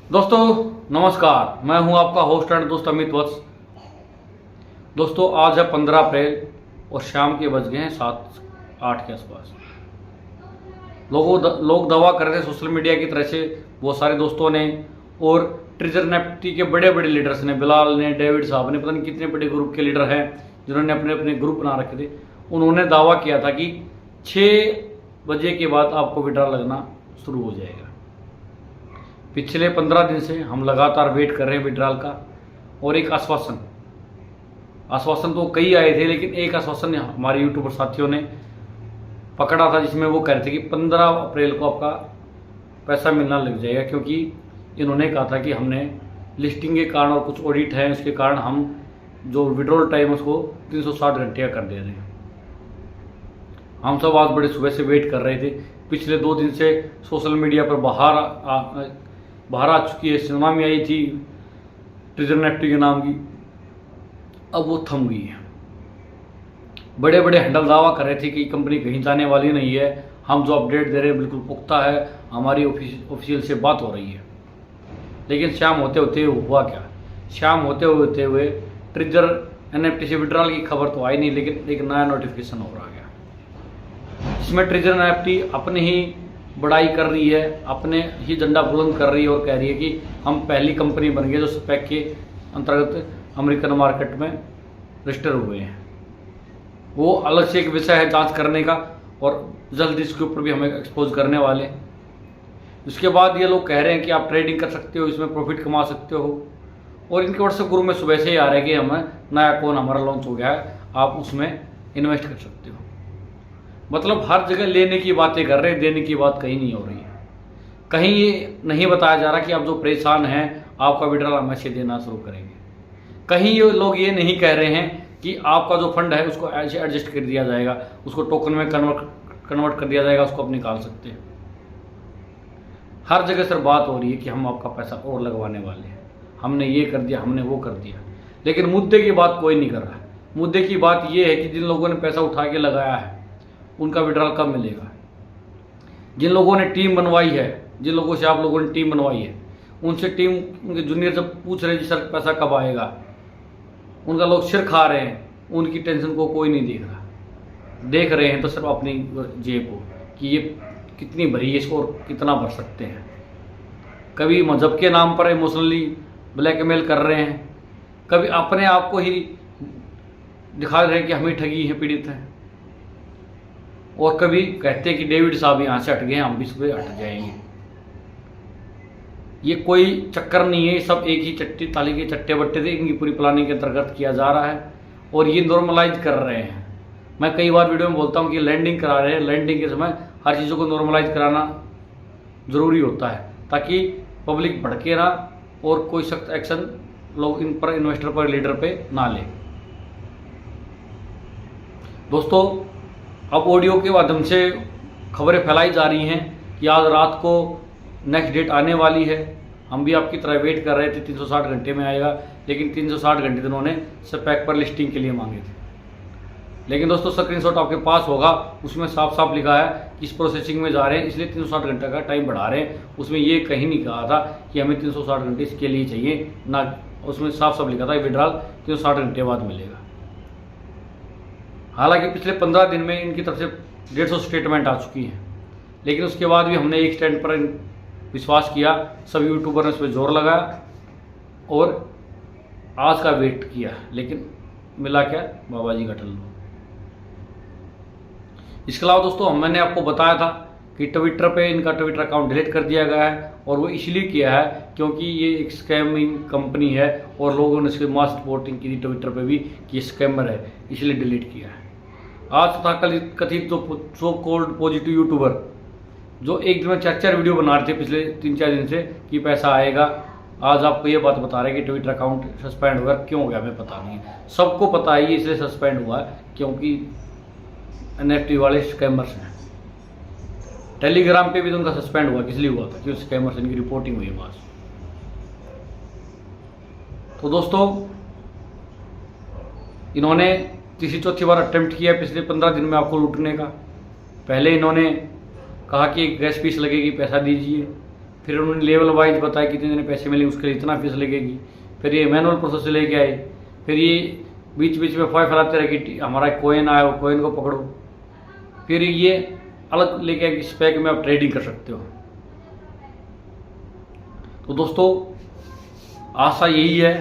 दोस्तों नमस्कार, मैं हूं आपका होस्ट एंड दोस्त अमित वत्स। दोस्तों आज है 15 अप्रैल और शाम के बज गए हैं 7-8 के आसपास। लोग दावा कर रहे थे सोशल मीडिया की तरह से, बहुत सारे दोस्तों ने और ट्रेजर नेफ्टी के बड़े बड़े लीडर्स ने, बिलाल ने, डेविड साहब ने, पता नहीं कितने बड़े ग्रुप के लीडर हैं जिन्होंने अपने अपने ग्रुप बना रखे थे। उन्होंने दावा किया था कि 6 बजे के बाद आपको विड्रॉल लगना शुरू हो जाएगा। पिछले 15 दिन से हम लगातार वेट कर रहे हैं विड्रॉल का, और एक आश्वासन तो कई आए थे, लेकिन एक आश्वासन हमारे यूट्यूबर साथियों ने पकड़ा था जिसमें वो कह रहे थे कि 15 अप्रैल को आपका पैसा मिलना लग जाएगा, क्योंकि इन्होंने कहा था कि हमने लिस्टिंग के कारण और कुछ ऑडिट है उसके कारण हम जो विड्रॉल टाइम उसको 360 घंटे का कर दे रहे हैं। हम सब आज बड़े सुबह से वेट कर रहे थे। पिछले 2 दिन से सोशल मीडिया पर बाहर आ चुकी है, सिनेमा में आई थी ट्रेजर नेफ्टी के नाम की, अब वो थम गई है। बड़े बड़े हैंडल दावा कर रहे थे कि कंपनी कहीं जाने वाली नहीं है, हम जो अपडेट दे रहे हैं बिल्कुल पुख्ता है, हमारी ऑफिशियल से बात हो रही है। लेकिन शाम होते होते हुआ क्या, शाम होते हुए ट्रेजर एनएफटी से विड्रॉल की खबर तो आई नहीं, लेकिन एक नया नोटिफिकेशन और आ गया जिसमें ट्रेजर एनएफटी अपने ही बड़ाई कर रही है, अपने ही झंडा बुलंद कर रही है और कह रही है कि हम पहली कंपनी बन गए जो स्पेक के अंतर्गत अमेरिकन मार्केट में रजिस्टर हुए हैं। वो अलग से एक विषय है जांच करने का, और जल्द इसके ऊपर भी हमें एक्सपोज करने वाले हैं। उसके बाद ये लोग कह रहे हैं कि आप ट्रेडिंग कर सकते हो, इसमें प्रॉफिट कमा सकते हो, और इनके व्हाट्सएप ग्रुप में सुबह से ही आ रहा है कि हमें नया कौन हमारा लॉन्च हो गया है, आप उसमें इन्वेस्ट कर सकते हो। मतलब हर जगह लेने की बातें कर रहे हैं, देने की बात कहीं नहीं हो रही है। कहीं ये नहीं बताया जा रहा कि आप जो परेशान हैं आपका विड्रॉल हम ऐसे देना शुरू करेंगे। कहीं ये लोग ये नहीं कह रहे हैं कि आपका जो फंड है उसको ऐसे एडजस्ट कर दिया जाएगा, उसको टोकन में कन्वर्ट कर दिया जाएगा, उसको आप निकाल सकते हैं। हर जगह सर बात हो रही है कि हम आपका पैसा और लगवाने वाले हैं, हमने ये कर दिया, हमने वो कर दिया, लेकिन मुद्दे की बात कोई नहीं कर रहा। मुद्दे की बात ये है कि जिन लोगों ने पैसा उठा के लगाया है उनका विड्रॉल कब मिलेगा। जिन लोगों ने टीम बनवाई है, जिन लोगों से आप लोगों ने टीम बनवाई है, उनसे टीम उनके जूनियर जब पूछ रहे हैं सर पैसा कब आएगा, उनका लोग सिर खा रहे हैं, उनकी टेंशन को कोई नहीं देख रहा। देख रहे हैं तो सिर्फ अपनी जेब को कि ये कितनी भरी है, इसको और कितना भर सकते हैं। कभी मजहब के नाम पर इमोशनली ब्लैकमेल कर रहे हैं, कभी अपने आप को ही दिखा रहे हैं कि हमें ठगी है, पीड़ित हैं, और कभी कहते हैं कि डेविड साहब यहाँ से हट गए, हम भी इस पर हट जाएंगे। ये कोई चक्कर नहीं है, सब एक ही चट्टी ताली के चट्टे बट्टे थे, इनकी पूरी प्लानिंग के अंतर्गत किया जा रहा है और ये नॉर्मलाइज कर रहे हैं। मैं कई बार वीडियो में बोलता हूँ कि लैंडिंग करा रहे हैं, लैंडिंग के समय हर चीज़ों को नॉर्मलाइज कराना ज़रूरी होता है ताकि पब्लिक भड़के ना और कोई सख्त एक्शन लोग इन पर, इन्वेस्टर पर, लीडर पे ना ले। दोस्तों अब ऑडियो के माध्यम से खबरें फैलाई जा रही हैं कि आज रात को नेक्स्ट डेट आने वाली है। हम भी आपकी तरह वेट कर रहे थे 360 घंटे में आएगा, लेकिन 360 घंटे उन्होंने स्पेक पर लिस्टिंग के लिए मांगे थे। लेकिन दोस्तों स्क्रीनशॉट आपके पास होगा, उसमें साफ साफ लिखा है कि इस प्रोसेसिंग में जा रहे हैं, इसलिए 360 घंटे का टाइम बढ़ा रहे हैं। उसमें ये कहीं नहीं कहा था कि हमें 360 घंटे इसके लिए चाहिए ना, उसमें साफ साफ लिखा था विड्रॉल 360 घंटे बाद मिलेगा। हालांकि पिछले 15 दिन में इनकी तरफ से 150 स्टेटमेंट आ चुकी हैं, लेकिन उसके बाद भी हमने एक स्टैंड पर विश्वास किया, सब यूट्यूबर ने उस पर जोर लगाया और आज का वेट किया, लेकिन मिला क्या, बाबा जी का टल्लू। इसके अलावा दोस्तों मैंने आपको बताया था कि ट्विटर पे इनका ट्विटर अकाउंट डिलीट कर दिया गया है, और वो इसलिए किया है क्योंकि ये एक स्कैमिंग कंपनी है और लोगों ने इसकी मास रिपोर्टिंग की थी ट्विटर पे भी कि ये स्कैमर है, इसलिए डिलीट किया है। आज तथा कथित जो सो कॉल्ड पॉजिटिव यूट्यूबर जो एक दिन में 4 वीडियो बना रहे थे पिछले 3-4 दिन से कि पैसा आएगा, आज आपको ये बात बता रहे हैं कि ट्विटर अकाउंट सस्पेंड हुआ। क्यों हो गया हमें पता नहीं है, सबको पता है इसलिए सस्पेंड हुआ है क्योंकि एनएफटी वाले स्कैमर्स हैं। टेलीग्राम पे भी तो उनका सस्पेंड हुआ, किस लिए हुआ था, क्योंकि स्कैमर्स इनकी रिपोर्टिंग हुई है बस। तो दोस्तों इन्होंने तीसरी चौथी बार अटेम्प्ट किया पिछले 15 दिन में आपको लूटने का। पहले इन्होंने कहा कि गैस फीस लगेगी, पैसा दीजिए, फिर उन्होंने लेवल वाइज बताया कितने दिन पैसे मिलेंगे, उसके लिए इतना फीस लगेगी। फिर ये मैनुअल प्रोसेस से लेके आए। फिर ये बीच बीच में फाइल फैलाते रहे कि हमारा कोइन आया, वो कोइन को पकड़ो। फिर ये अलग लेके आए कि स्पैक में आप ट्रेडिंग कर सकते हो। तो दोस्तों आशा यही है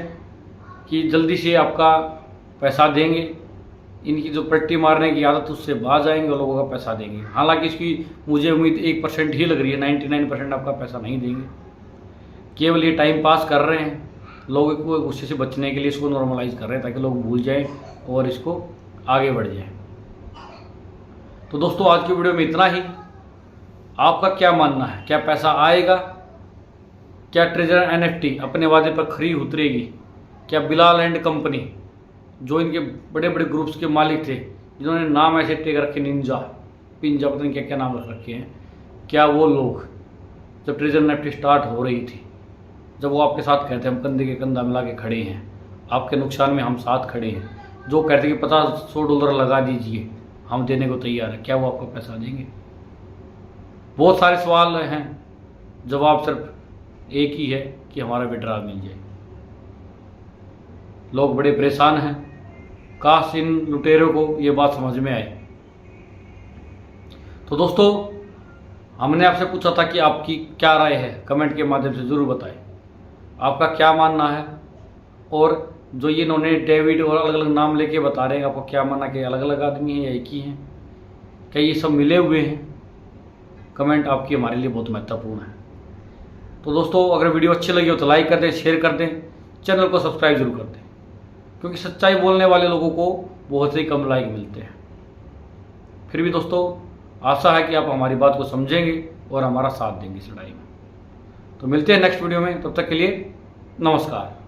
कि जल्दी से आपका पैसा देंगे। इनकी जो पट्टी मारने की आदत उससे बाज आएंगे और लोगों का पैसा देंगे। हालांकि इसकी मुझे उम्मीद 1% ही लग रही है, 99% आपका पैसा नहीं देंगे। केवल ये टाइम पास कर रहे हैं, लोगों को गुस्से से बचने के लिए इसको नॉर्मलाइज कर रहे हैं ताकि लोग भूल जाएं और इसको आगे बढ़ जाएं। तो दोस्तों आज की वीडियो में इतना ही। आपका क्या मानना है, क्या पैसा आएगा? क्या ट्रेजर NFT अपने वादे पर खरी उतरेगी? क्या बिलाल एंड कंपनी, जो इनके बड़े बड़े ग्रुप्स के मालिक थे, जिन्होंने नाम ऐसे टेक रखे, निंजा पिंजा, पता नहीं क्या क्या नाम रख रखे हैं, क्या वो लोग जब ट्रेजर NFT स्टार्ट हो रही थी, जब वो आपके साथ कहते हैं हम कंधे के कंधा मिला के खड़े हैं, आपके नुकसान में हम साथ खड़े हैं, जो कहते कि $50-100 लगा दीजिए, हम देने को तैयार हैं, क्या वो आपको पैसा देंगे? बहुत सारे सवाल हैं, जवाब सिर्फ एक ही है कि हमारा विड्रॉल मिल जाए। लोग बड़े परेशान हैं। काश इन लुटेरों को ये बात समझ में आए। तो दोस्तों हमने आपसे पूछा था कि आपकी क्या राय है, कमेंट के माध्यम से ज़रूर बताएं आपका क्या मानना है। और जो ये इन्होंने डेविड और अलग अलग नाम लेके बता रहे हैं, आपको क्या मानना कि अलग अलग आदमी हैं या एक ही हैं, क्या ये सब मिले हुए हैं? कमेंट आपकी हमारे लिए बहुत महत्वपूर्ण है। तो दोस्तों अगर वीडियो अच्छी लगी हो तो लाइक कर दें, शेयर कर दें, चैनल को सब्सक्राइब जरूर कर दें, क्योंकि सच्चाई बोलने वाले लोगों को बहुत ही कम लाइक मिलते हैं। फिर भी दोस्तों आशा है कि आप हमारी बात को समझेंगे और हमारा साथ देंगे इस लड़ाई में। तो मिलते हैं नेक्स्ट वीडियो में, तब तक के लिए नमस्कार।